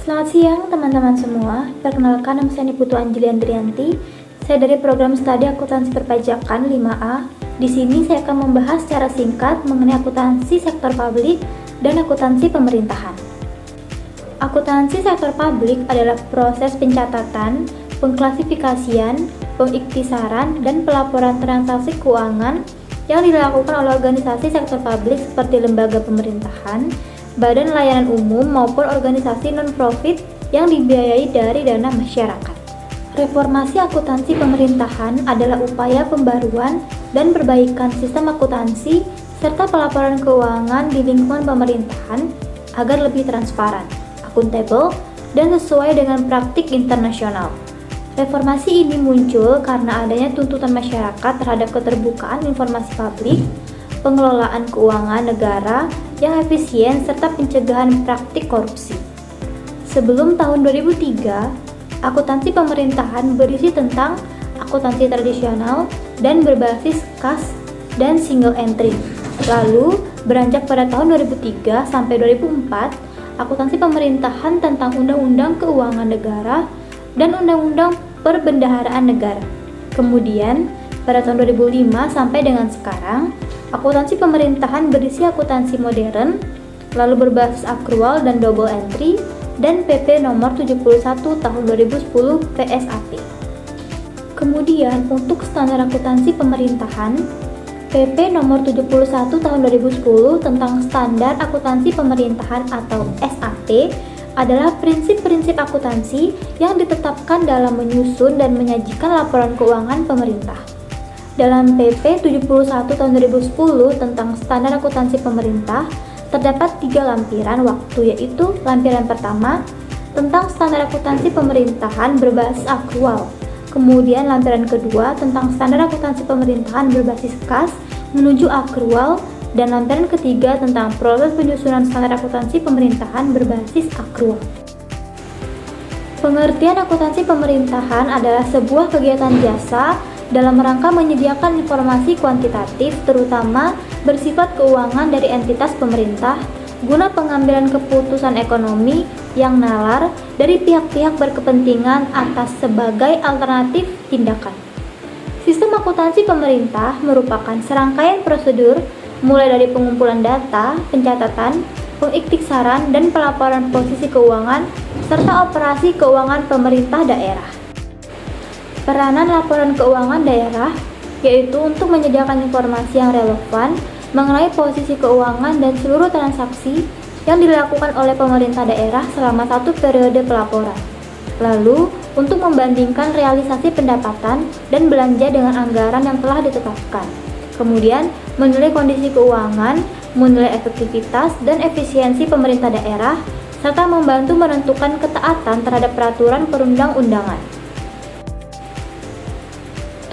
Selamat siang teman-teman semua. Perkenalkan, nama saya Putu Anjeli Andrianti. Saya dari program studi akuntansi perpajakan 5A. Di sini saya akan membahas secara singkat mengenai akuntansi sektor publik dan akuntansi pemerintahan. Akuntansi sektor publik adalah proses pencatatan, pengklasifikasian, pengiktisaran, dan pelaporan transaksi keuangan yang dilakukan oleh organisasi sektor publik seperti lembaga pemerintahan, badan layanan umum, maupun organisasi non-profit yang dibiayai dari dana masyarakat. Reformasi akuntansi pemerintahan adalah upaya pembaruan dan perbaikan sistem akuntansi serta pelaporan keuangan di lingkungan pemerintahan agar lebih transparan, akuntabel, dan sesuai dengan praktik internasional. Reformasi ini muncul karena adanya tuntutan masyarakat terhadap keterbukaan informasi publik, pengelolaan keuangan negara yang efisien, serta pencegahan praktik korupsi. Sebelum tahun 2003, akuntansi pemerintahan berisi tentang akuntansi tradisional dan berbasis kas dan single entry. Lalu, beranjak pada tahun 2003 sampai 2004, akuntansi pemerintahan tentang Undang-Undang Keuangan Negara dan Undang-Undang Perbendaharaan Negara. Kemudian, pada tahun 2005 sampai dengan sekarang, akuntansi pemerintahan berisi akuntansi modern, lalu berbasis akrual dan double entry, dan PP nomor 71 tahun 2010 PSAP. Kemudian, untuk standar akuntansi pemerintahan, PP nomor 71 tahun 2010 tentang standar akuntansi pemerintahan atau SAP adalah prinsip-prinsip akuntansi yang ditetapkan dalam menyusun dan menyajikan laporan keuangan pemerintah. Dalam PP 71 tahun 2010 tentang standar akuntansi pemerintah, terdapat 3 lampiran waktu, yaitu lampiran pertama tentang standar akuntansi pemerintahan berbasis akrual, kemudian lampiran kedua tentang standar akuntansi pemerintahan berbasis kas menuju akrual, dan lampiran ketiga tentang proses penyusunan standar akuntansi pemerintahan berbasis akrual. Pengertian akuntansi pemerintahan adalah sebuah kegiatan jasa dalam rangka menyediakan informasi kuantitatif, terutama bersifat keuangan dari entitas pemerintah, guna pengambilan keputusan ekonomi yang nalar dari pihak-pihak berkepentingan atas sebagai alternatif tindakan. Sistem akuntansi pemerintah merupakan serangkaian prosedur mulai dari pengumpulan data, pencatatan, pengiktisaran, dan pelaporan posisi keuangan, serta operasi keuangan pemerintah daerah. Peranan laporan keuangan daerah yaitu untuk menyediakan informasi yang relevan mengenai posisi keuangan dan seluruh transaksi yang dilakukan oleh pemerintah daerah selama satu periode pelaporan. Lalu, untuk membandingkan realisasi pendapatan dan belanja dengan anggaran yang telah ditetapkan. Kemudian, menilai kondisi keuangan, menilai efektivitas dan efisiensi pemerintah daerah, serta membantu menentukan ketaatan terhadap peraturan perundang-undangan.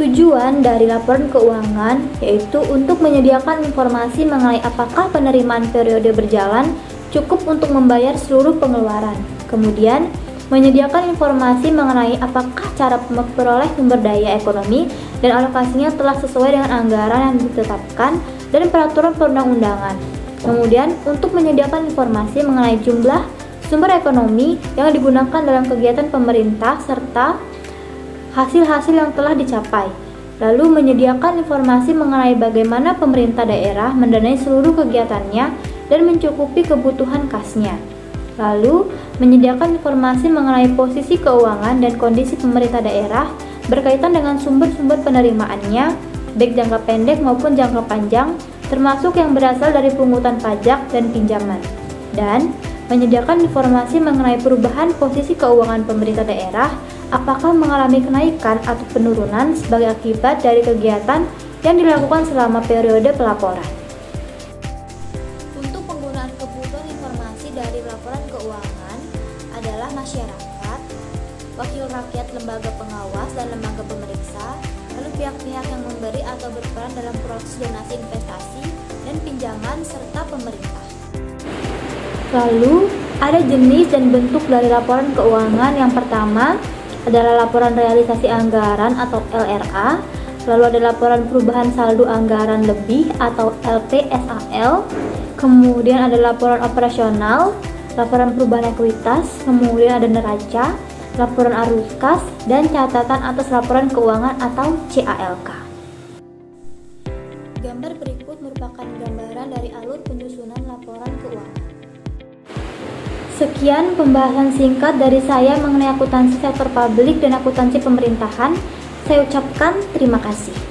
Tujuan dari laporan keuangan yaitu untuk menyediakan informasi mengenai apakah penerimaan periode berjalan cukup untuk membayar seluruh pengeluaran. Kemudian, menyediakan informasi mengenai apakah cara memperoleh sumber daya ekonomi dan alokasinya telah sesuai dengan anggaran yang ditetapkan dan peraturan perundang-undangan. Kemudian, untuk menyediakan informasi mengenai jumlah sumber ekonomi yang digunakan dalam kegiatan pemerintah serta hasil-hasil yang telah dicapai. Lalu menyediakan informasi mengenai bagaimana pemerintah daerah mendanai seluruh kegiatannya dan mencukupi kebutuhan kasnya. Lalu menyediakan informasi mengenai posisi keuangan dan kondisi pemerintah daerah berkaitan dengan sumber-sumber penerimaannya, baik jangka pendek maupun jangka panjang, termasuk yang berasal dari pungutan pajak dan pinjaman. Dan menyediakan informasi mengenai perubahan posisi keuangan pemerintah daerah, apakah mengalami kenaikan atau penurunan sebagai akibat dari kegiatan yang dilakukan selama periode pelaporan. Untuk penggunaan kebutuhan informasi dari laporan keuangan adalah masyarakat, wakil rakyat, lembaga pengawas dan lembaga pemeriksa, lalu pihak-pihak yang memberi atau berperan dalam proses donasi investasi dan pinjaman, serta pemerintah. Lalu, ada jenis dan bentuk dari laporan keuangan. Yang pertama adalah laporan realisasi anggaran atau LRA, lalu ada laporan perubahan saldo anggaran lebih atau LPSAL, kemudian ada laporan operasional, laporan perubahan ekuitas, pemulihan ada neraca, laporan arus kas, dan catatan atas laporan keuangan atau CALK. Gambar berikut merupakan gambaran dari alur penyusunan laporan keuangan. Sekian pembahasan singkat dari saya mengenai akuntansi sektor publik dan akuntansi pemerintahan. Saya ucapkan terima kasih.